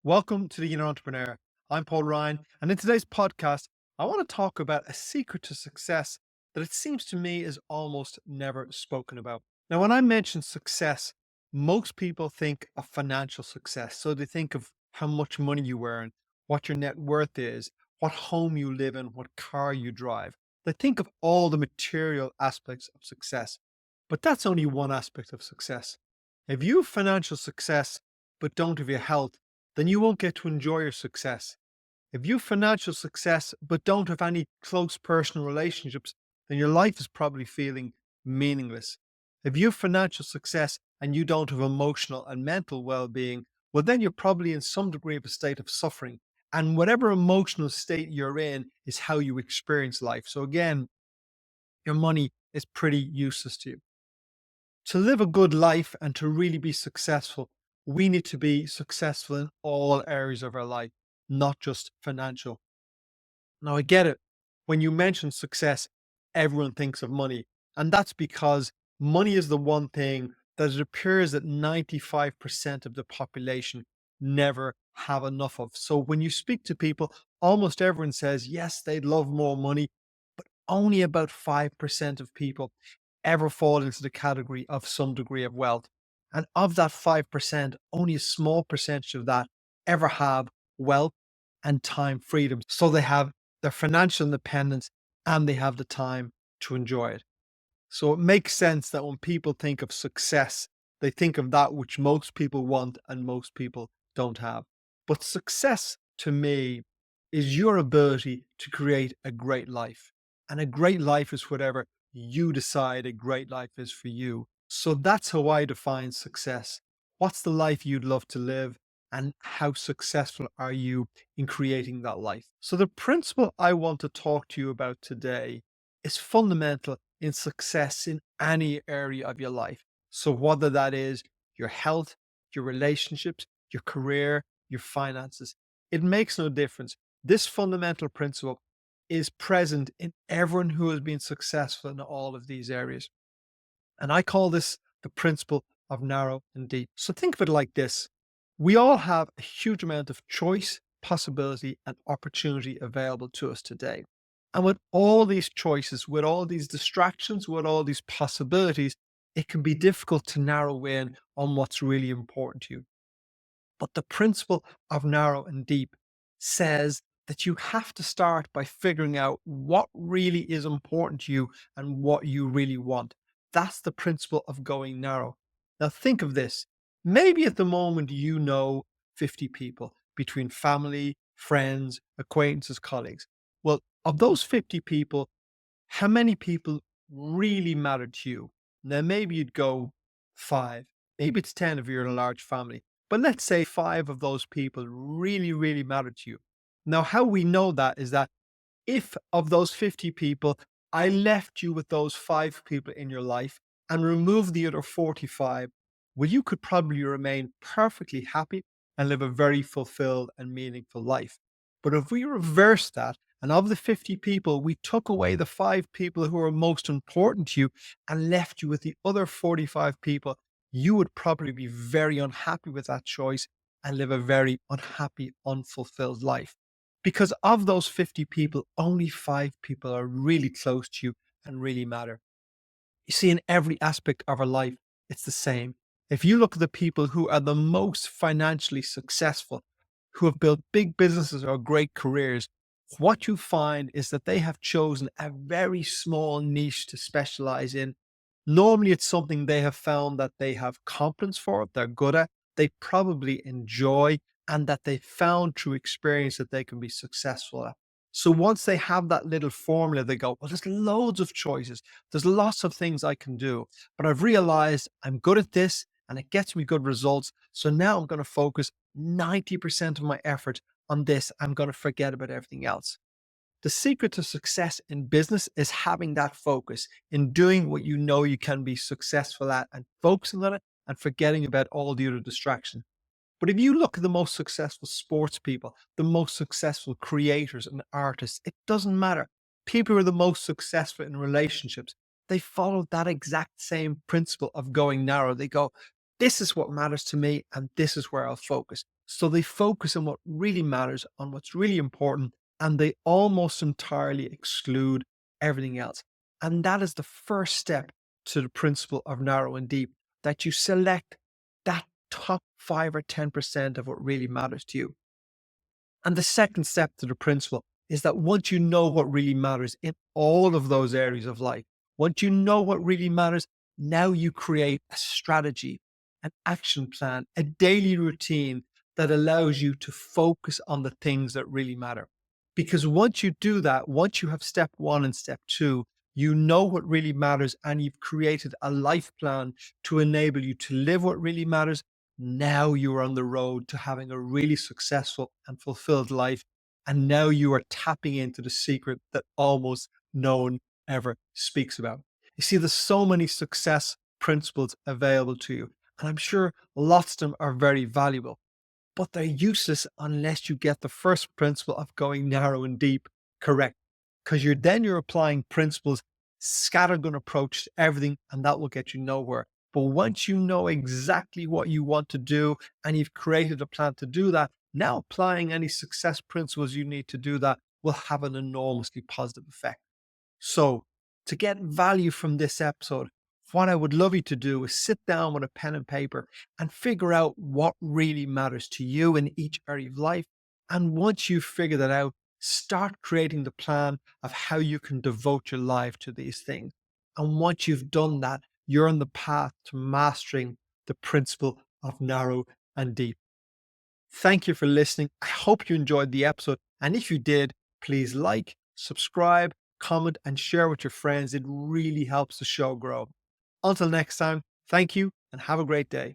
Welcome to the Inner Entrepreneur. I'm Paul Ryan, and in today's podcast, I want to talk about a secret to success that it seems to me is almost never spoken about. Now, when I mention success, most people think of financial success. So they think of how much money you earn, what your net worth is, what home you live in, what car you drive. They think of all the material aspects of success. But that's only one aspect of success. If you have financial success, but don't have your health, then you won't get to enjoy your success. If you have financial success but don't have any close personal relationships, then your life is probably feeling meaningless. If you have financial success and you don't have emotional and mental well being, well, then you're probably in some degree of a state of suffering. And whatever emotional state you're in is how you experience life. So, again, your money is pretty useless to you. To live a good life and to really be successful, we need to be successful in all areas of our life, not just financial. Now, I get it. When you mention success, everyone thinks of money. And that's because money is the one thing that it appears that 95% of the population never have enough of. So when you speak to people, almost everyone says, yes, they'd love more money, but only about 5% of people ever fall into the category of some degree of wealth. And of that 5%, only a small percentage of that ever have wealth and time freedom. So they have their financial independence and they have the time to enjoy it. So it makes sense that when people think of success, they think of that which most people want and most people don't have. But success to me is your ability to create a great life. And a great life is whatever you decide a great life is for you. So that's how I define success. What's the life you'd love to live? And how successful are you in creating that life? So the principle I want to talk to you about today is fundamental in success in any area of your life. So whether that is your health, your relationships, your career, your finances, it makes no difference. This fundamental principle is present in everyone who has been successful in all of these areas. And I call this the principle of narrow and deep. So think of it like this. We all have a huge amount of choice, possibility, and opportunity available to us today. And with all these choices, with all these distractions, with all these possibilities, it can be difficult to narrow in on what's really important to you. But the principle of narrow and deep says that you have to start by figuring out what really is important to you and what you really want. That's the principle of going narrow. Now, think of this. Maybe at the moment you know 50 people between family, friends, acquaintances, colleagues. Well, of those 50 people, how many people really matter to you? Now, maybe you'd go five, maybe it's 10 if you're in a large family, but let's say five of those people really, really matter to you. Now, how we know that is that if of those 50 people, I left you with those five people in your life and removed the other 45, well, you could probably remain perfectly happy and live a very fulfilled and meaningful life. But if we reverse that, and of the 50 people, we took away the five people who are most important to you and left you with the other 45 people, you would probably be very unhappy with that choice and live a very unhappy, unfulfilled life. Because of those 50 people, only five people are really close to you and really matter. You see, in every aspect of our life, it's the same. If you look at the people who are the most financially successful, who have built big businesses or great careers, what you find is that they have chosen a very small niche to specialize in. Normally, it's something they have found that they have competence for, they're good at, they probably enjoy, and that they found through experience that they can be successful at. So once they have that little formula, they go, well, there's loads of choices. There's lots of things I can do, but I've realized I'm good at this and it gets me good results. So now I'm going to focus 90% of my effort on this. I'm going to forget about everything else. The secret to success in business is having that focus in doing what you know you can be successful at and focusing on it and forgetting about all the other distractions. But if you look at the most successful sports people, the most successful creators and artists, it doesn't matter. People who are the most successful in relationships, they follow that exact same principle of going narrow. They go, this is what matters to me, and this is where I'll focus. So they focus on what really matters, on what's really important, and they almost entirely exclude everything else. And that is the first step to the principle of narrow and deep, that you select that top 5 or 10% of what really matters to you. And the second step to the principle is that once you know what really matters in all of those areas of life, once you know what really matters, now you create a strategy, an action plan, a daily routine that allows you to focus on the things that really matter. Because once you do that, once you have step one and step two, you know what really matters and you've created a life plan to enable you to live what really matters. Now you are on the road to having a really successful and fulfilled life. And now you are tapping into the secret that almost no one ever speaks about. You see, there's so many success principles available to you. And I'm sure lots of them are very valuable, but they're useless unless you get the first principle of going narrow and deep correct. Because you're applying principles, scattergun approach to everything, and that will get you nowhere. But once you know exactly what you want to do and you've created a plan to do that, now applying any success principles you need to do that will have an enormously positive effect. So, to get value from this episode, what I would love you to do is sit down with a pen and paper and figure out what really matters to you in each area of life. And once you've figured that out, start creating the plan of how you can devote your life to these things. And once you've done that, you're on the path to mastering the principle of narrow and deep. Thank you for listening. I hope you enjoyed the episode. And if you did, please like, subscribe, comment, and share with your friends. It really helps the show grow. Until next time, thank you and have a great day.